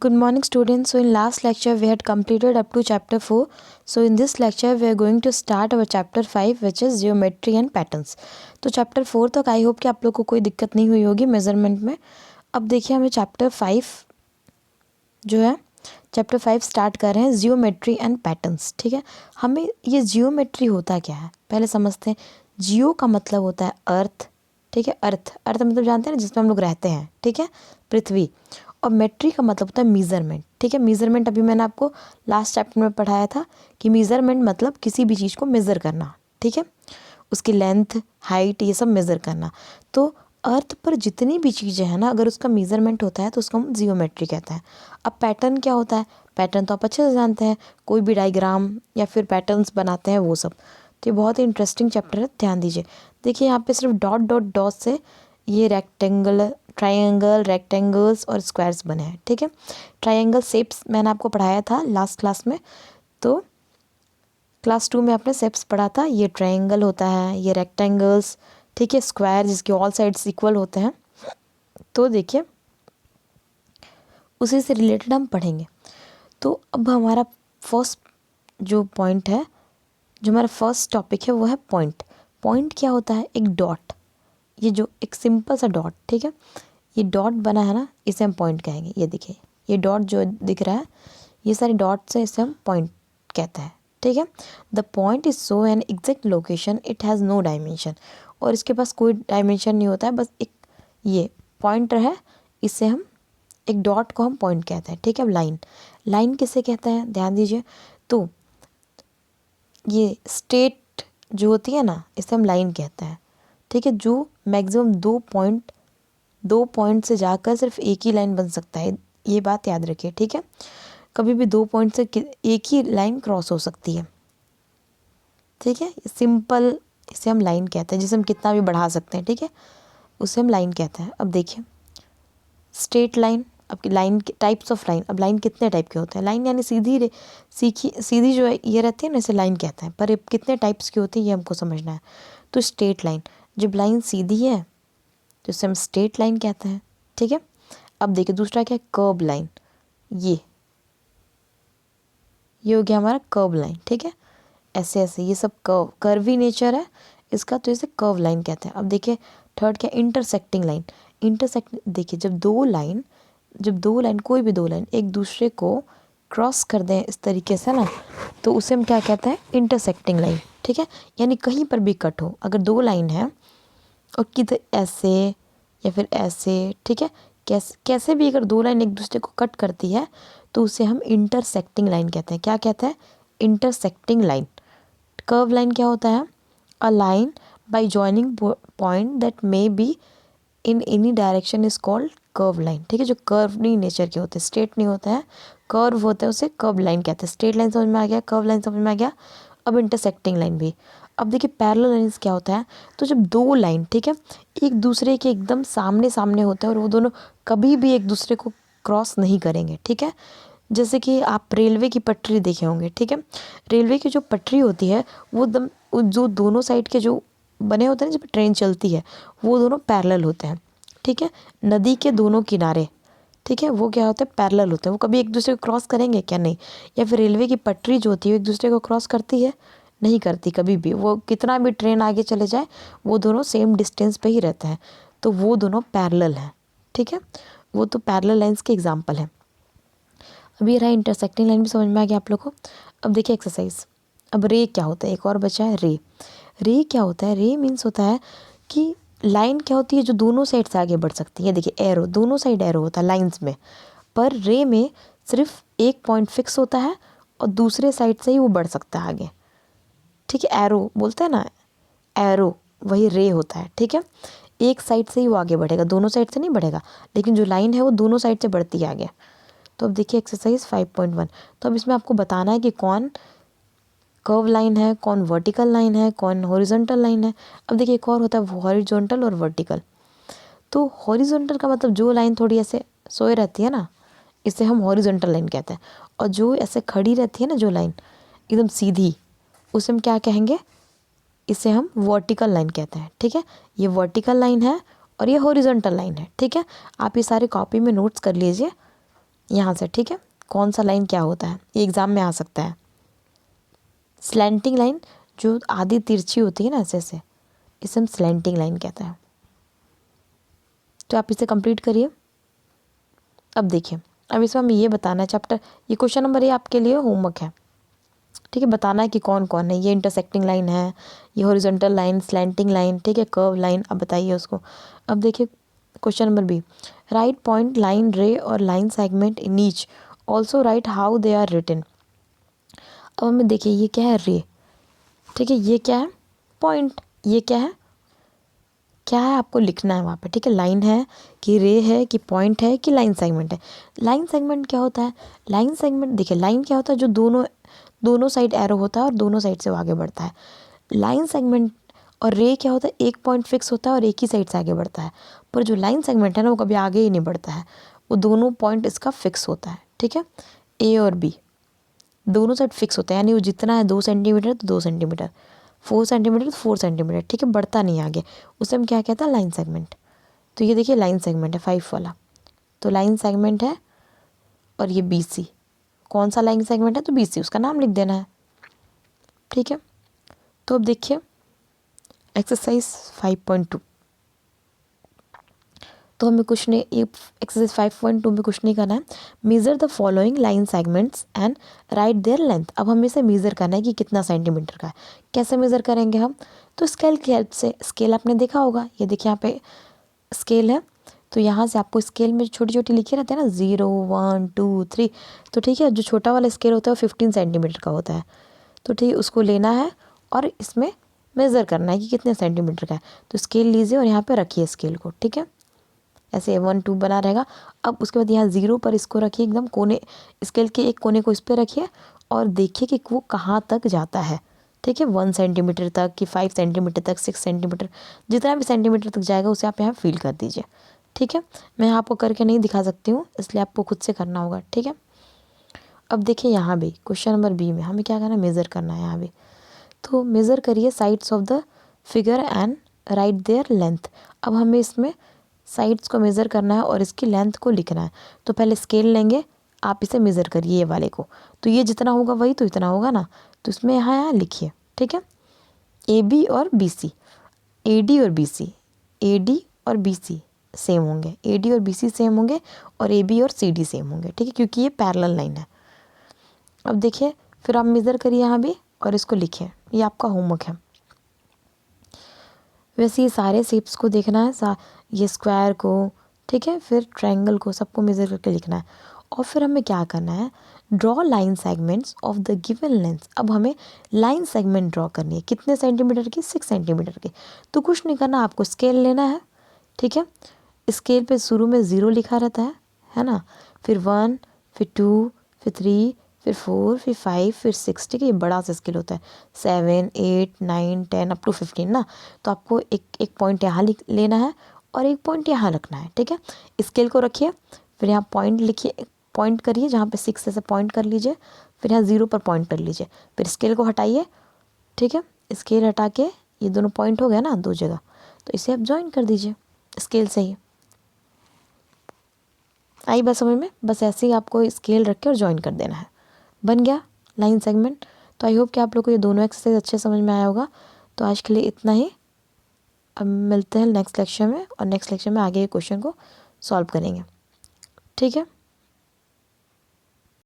Good morning students. So in last lecture we had completed up to chapter 4. So in this lecture we are going to start our chapter 5 which is geometry and patterns. तो chapter 4 तक I hope कि आप लोग को कोई दिक्कत नहीं हुई होगी मेजरमेंट में. अब देखिए हमें chapter 5 जो है चैप्टर 5 स्टार्ट कर रहे हैं जियोमेट्री एंड पैटर्न्स. ठीक है, हमें ये जियोमेट्री होता क्या है पहले समझते हैं. जियो का मतलब होता है अर्थ. ठीक है, अर्थ अर्थ मतलब जानते हैं ना जिसमें हम लोग रहते हैं. ठीक है, पृथ्वी. और मेट्री का मतलब होता है मीज़रमेंट. ठीक है, मीज़रमेंट अभी मैंने आपको लास्ट चैप्टर में पढ़ाया था कि मीज़रमेंट मतलब किसी भी चीज़ को मेज़र करना. ठीक है, उसकी लेंथ हाइट ये सब मेज़र करना. तो अर्थ पर जितनी भी चीज़ें हैं ना अगर उसका मेज़रमेंट होता है तो उसको हम जियोमेट्री कहते हैं. अब पैटर्न क्या होता है, पैटर्न तो आप अच्छे से जानते हैं, कोई भी डायग्राम या फिर पैटर्न्स बनाते हैं वो सब. तो ये बहुत ही इंटरेस्टिंग चैप्टर है, ध्यान दीजिए. देखिए यहाँ पे सिर्फ डॉट डॉट डॉट से ये रेक्टेंगल ट्रायंगल रेक्टेंगल्स और स्क्वायर्स बने हैं. ठीक है, ट्रायंगल शेप्स मैंने आपको पढ़ाया था लास्ट क्लास में. तो क्लास 2 में आपने शेप्स पढ़ा था. ये ट्रायंगल होता है, ये रेक्टेंगल्स. ठीक है, स्क्वायर जिसके ऑल साइड्स इक्वल होते हैं. तो देखिए उसी से रिलेटेड हम पढ़ेंगे. तो अब हमारा फर्स्ट जो पॉइंट है, जो हमारा फर्स्ट टॉपिक है वो है पॉइंट. पॉइंट क्या होता है, एक डॉट. ये जो एक सिंपल सा डॉट. ठीक है, ये डॉट बना है ना इसे हम पॉइंट कहेंगे. ये देखिए ये डॉट जो दिख रहा है ये सारे डॉट्स हैं, इसे हम पॉइंट कहते हैं. ठीक है, the point is so an exact location it has no dimension. और इसके पास कोई डायमेंशन नहीं होता है, बस एक ये पॉइंटर है, इससे हम एक डॉट को हम पॉइंट कहते हैं. ठीक है, अब लाइन. लाइन किसे कहते हैं ध्यान दीजिए. तो ये स्ट्रेट जो होती है ना इसे हम लाइन कहते हैं. ठीक है, जो मैक्सिमम दो पॉइंट से जाकर सिर्फ एक ही लाइन बन सकता है, ये बात याद रखिए. ठीक है, कभी भी 2 पॉइंट से एक ही लाइन क्रॉस हो सकती है. ठीक है, सिंपल इसे हम लाइन कहते हैं, जिसे हम कितना भी बढ़ा सकते हैं. ठीक है, उसे हम लाइन कहते हैं. अब देखिए स्ट्रेट लाइन. अब लाइन के टाइप्स ऑफ लाइन. अब लाइन कितने टाइप के होते हैं. लाइन यानी सीधी जो है ये रहती है ना, इसे लाइन कहते हैं. पर ये कितने टाइप्स की होती है ये हमको समझना है. तो स्ट्रेट लाइन, जब लाइन सीधी है तो इसे हम स्ट्रेट लाइन कहते हैं. ठीक है, अब देखिए दूसरा क्या है, कर्व लाइन. ये हो गया हमारा कर्व लाइन. ठीक है, ऐसे ऐसे ये सब कर्वी नेचर है इसका, तो इसे कर्व लाइन कहते हैं. अब देखिए थर्ड क्या, इंटरसेक्टिंग लाइन. देखिए जब दो लाइन कोई भी दो लाइन एक दूसरे को क्रॉस कर दें इस तरीके से ना, तो उसे हम क्या कहते हैं, इंटरसेक्टिंग लाइन. ठीक है, यानी कहीं पर भी कट हो. अगर दो लाइन है और किधर ऐसे या फिर ऐसे. ठीक है, कैसे भी अगर दो लाइन एक दूसरे को कट करती है तो उसे हम इंटरसेक्टिंग लाइन कहते हैं. क्या कहते हैं, इंटरसेक्टिंग लाइन. कर्व लाइन क्या होता है, a line by joining point that may be in any direction is called curve line. ठीक है, जो कर्व नहीं नेचर के होते, स्ट्रेट नहीं होता है, कर्व होता है, उसे कर्व लाइन कहते हैं. स्ट्रेट लाइन समझ में आ गया, कर्व लाइन समझ में आ गया. अब इंटरसेक्टिंग लाइन भी. अब देखिए पैरेलल लाइंस क्या होता है, तो जब दो लाइन ठीक है एक दूसरे के एकदम सामने सामने होते हैं और वो दोनों कभी भी एक दूसरे को क्रॉस नहीं करेंगे. ठीक है, जैसे कि आप रेलवे की पटरी देखे होंगे. ठीक है, रेलवे की जो पटरी होती है वो एकदम जो दोनों साइड के जो बने होते हैं जब ट्रेन चलती है वो दोनों पैरेलल होते हैं. ठीक है, नदी के दोनों किनारे. ठीक है, वो क्या होता है, पैरेलल होते हैं. वो कभी एक दूसरे को क्रॉस करेंगे क्या, नहीं. या फिर रेलवे की पटरी जो होती है एक दूसरे को क्रॉस करती है, नहीं करती कभी भी. वो कितना भी ट्रेन आगे चले जाए वो दोनों सेम डिस्टेंस पे ही रहते हैं, तो वो दोनों पैरेलल हैं. ठीक है, वो तो पैरेलल लाइंस के एग्जांपल हैं. अब ये रहा इंटरसेक्टिंग लाइन, भी समझ में आ गया आप लोग को. अब देखिए एक्सरसाइज. अब रे क्या होता है, एक और बचा है रे. रे क्या होता है, रे मीन्स होता है कि लाइन क्या होती है जो दोनों साइड से आगे बढ़ सकती है. देखिए एरो, दोनों साइड एरो होता है लाइंस में, पर रे में सिर्फ एक पॉइंट फिक्स होता है और दूसरे साइड से ही वो बढ़ सकता है आगे. ठीक है, एरो बोलते हैं ना, एरो वही रे होता है. ठीक है, एक साइड से ही वो आगे बढ़ेगा, दोनों साइड से नहीं बढ़ेगा, लेकिन जो लाइन है वो दोनों साइड से बढ़ती है आगे. तो अब देखिए एक्सरसाइज 5.1. तो अब इसमें आपको बताना है कि कौन कर्व लाइन है, कौन वर्टिकल लाइन है, कौन हॉरिजॉन्टल लाइन है. अब देखिए एक और होता है हॉरिजॉन्टल और वर्टिकल. तो हॉरिजॉन्टल का मतलब जो लाइन थोड़ी ऐसे सोए रहती है ना, इसे हम हॉरिजॉन्टल लाइन कहते हैं. और जो ऐसे खड़ी रहती है ना जो लाइन एकदम सीधी, उसे हम क्या कहेंगे, इसे हम वर्टिकल लाइन कहते हैं. ठीक है, ये वर्टिकल लाइन है और ये हॉरिजॉन्टल लाइन है. ठीक है, आप ये सारे कॉपी में नोट्स कर लीजिए. यहाँ से, ठीक है। कौन सा लाइन क्या होता है ये एग्ज़ाम में आ सकता है। स्लैंटिंग लाइन जो आधी तिरछी होती है ना, ऐसे ऐसे, इसे हम स्लैंटिंग लाइन कहते हैं। तो आप इसे कंप्लीट करिए। अब देखिए, अब इसमें हमें ये बताना है चैप्टर, ये क्वेश्चन नंबर ये आपके लिए होमवर्क है, ठीक है। बताना है कि कौन कौन है। ये इंटरसेक्टिंग लाइन है, ये हॉरिजॉन्टल लाइन, स्लैंटिंग लाइन, ठीक है, कर्व लाइन। अब बताइए उसको। अब देखिए question number B, right point, line, ray और line segment in each, also right how they are written. अब हमें देखिए ये क्या है, रे, ठीक है, ये क्या है, पॉइंट, ये क्या है, क्या है आपको लिखना है वहाँ पे, ठीक है। लाइन है कि रे है कि पॉइंट है कि लाइन सेगमेंट है। लाइन सेगमेंट क्या होता है, लाइन सेगमेंट देखिए, लाइन क्या होता है, जो दोनों साइड एरो होता है और दोनों साइड से वो आगे बढ़ता है। लाइन सेगमेंट और रे क्या होता है, एक पॉइंट फिक्स होता है और एक ही साइड से आगे बढ़ता है। पर जो लाइन सेगमेंट है ना, वो कभी आगे ही नहीं बढ़ता है, वो दोनों पॉइंट इसका फिक्स होता है, ठीक है। ए और बी दोनों साइड फिक्स होता है, यानी वो जितना है 2 सेंटीमीटर तो 2 सेंटीमीटर, 4 सेंटीमीटर तो 4 सेंटीमीटर, ठीक है, बढ़ता नहीं आगे। उसे हम क्या कहते हैं, लाइन सेगमेंट। तो ये देखिए लाइन सेगमेंट है 5 वाला, तो लाइन सेगमेंट है। और ये BC, कौन सा लाइन सेगमेंट है, तो BC, उसका नाम लिख देना है, ठीक है। तो अब देखिए एक्सरसाइज 5.2, तो हमें कुछ नहीं, ये एक्सरसाइज 5.2 में कुछ नहीं करना है। Measure the following line segments and right there length. अब हमें इसे मेज़र करना है कि कितना सेंटीमीटर का है। कैसे मेज़र करेंगे हम, तो स्केल की हेल्प से। स्केल आपने देखा होगा, ये देखिए यहाँ पे स्केल है, तो यहाँ से आपको स्केल में छोटी छोटी लिखे रहते हैं ना, 0, 1, 2, 3, तो ठीक है, जो छोटा वाला स्केल होता है वो 15 सेंटीमीटर का होता है, तो ठीक है, उसको लेना है और इसमें मेज़र करना है कि कितने सेंटीमीटर का है। तो स्केल लीजिए और यहाँ पे रखिए स्केल को, ठीक है, ऐसे 1, 2 बना रहेगा। अब उसके बाद यहाँ 0 पर इसको रखिए, एकदम कोने, स्केल के एक कोने को इस पर रखिए और देखिए कि वो कहाँ तक जाता है, ठीक है, 1 सेंटीमीटर तक कि 5 सेंटीमीटर तक, 6 सेंटीमीटर, जितना भी सेंटीमीटर तक जाएगा उसे आप यहाँ फील कर दीजिए, ठीक है। मैं आपको करके नहीं दिखा सकती हूँ, इसलिए आपको खुद से करना होगा, ठीक है। अब देखिए यहाँ भी क्वेश्चन नंबर बी में हमें क्या करना है, मेज़र करना है यहाँ भी। तो मेज़र करिए sides of the figure and right there length. अब हमें इसमें साइड्स को मेज़र करना है और इसकी लेंथ को लिखना है। तो पहले स्केल लेंगे, आप इसे मेज़र करिए ये वाले को, तो ये जितना होगा वही तो इतना होगा ना, तो इसमें यहाँ लिखिए, ठीक है। AB और BC, AD और BC, AD और BC सेम होंगे, AD और BC सेम होंगे और AB और CD सेम होंगे, ठीक है, क्योंकि ये पैरेलल लाइन है। अब देखिए फिर आप मेज़र करिए यहाँ भी और इसको लिखिए, ये आपका होमवर्क है। वैसे ये सारे शेप्स को देखना है, ये स्क्वायर को, ठीक है, फिर ट्रायंगल को, सबको मेज़र करके लिखना है। और फिर हमें क्या करना है, draw line segments of the given length. अब हमें लाइन सेगमेंट ड्रॉ करनी है, कितने सेंटीमीटर की, 6 सेंटीमीटर की। तो कुछ नहीं करना, आपको स्केल लेना है, ठीक है। स्केल पे शुरू में 0 लिखा रहता है ना, फिर 1, फिर 2, फिर 3, फिर 4, फिर 5, फिर 6, ठीक है, ये बड़ा सा स्केल होता है, 7, 8, 9, 10 अप टू 15 ना। तो आपको एक पॉइंट यहाँ लेना है और एक पॉइंट यहाँ रखना है, ठीक है। स्केल को रखिए, फिर यहाँ पॉइंट लिखिए, पॉइंट करिए जहाँ पे 6 ऐसे पॉइंट कर लीजिए, फिर यहाँ 0 पर पॉइंट कर लीजिए, फिर स्केल को हटाइए, ठीक है। स्केल हटा के ये दोनों पॉइंट हो गया ना 2 जगह, तो इसे आप ज्वाइन कर दीजिए स्केल से ही। आई बात समझ में, बस ऐसे ही आपको स्केल रख के और ज्वाइन कर देना है, बन गया लाइन सेगमेंट। तो आई होप कि आप लोग को ये दोनों एक्सरसाइज अच्छे समझ में आया होगा। तो आज के लिए इतना ही, अब मिलते हैं नेक्स्ट लेक्चर में, और नेक्स्ट लेक्चर में आगे के क्वेश्चन को सॉल्व करेंगे, ठीक है।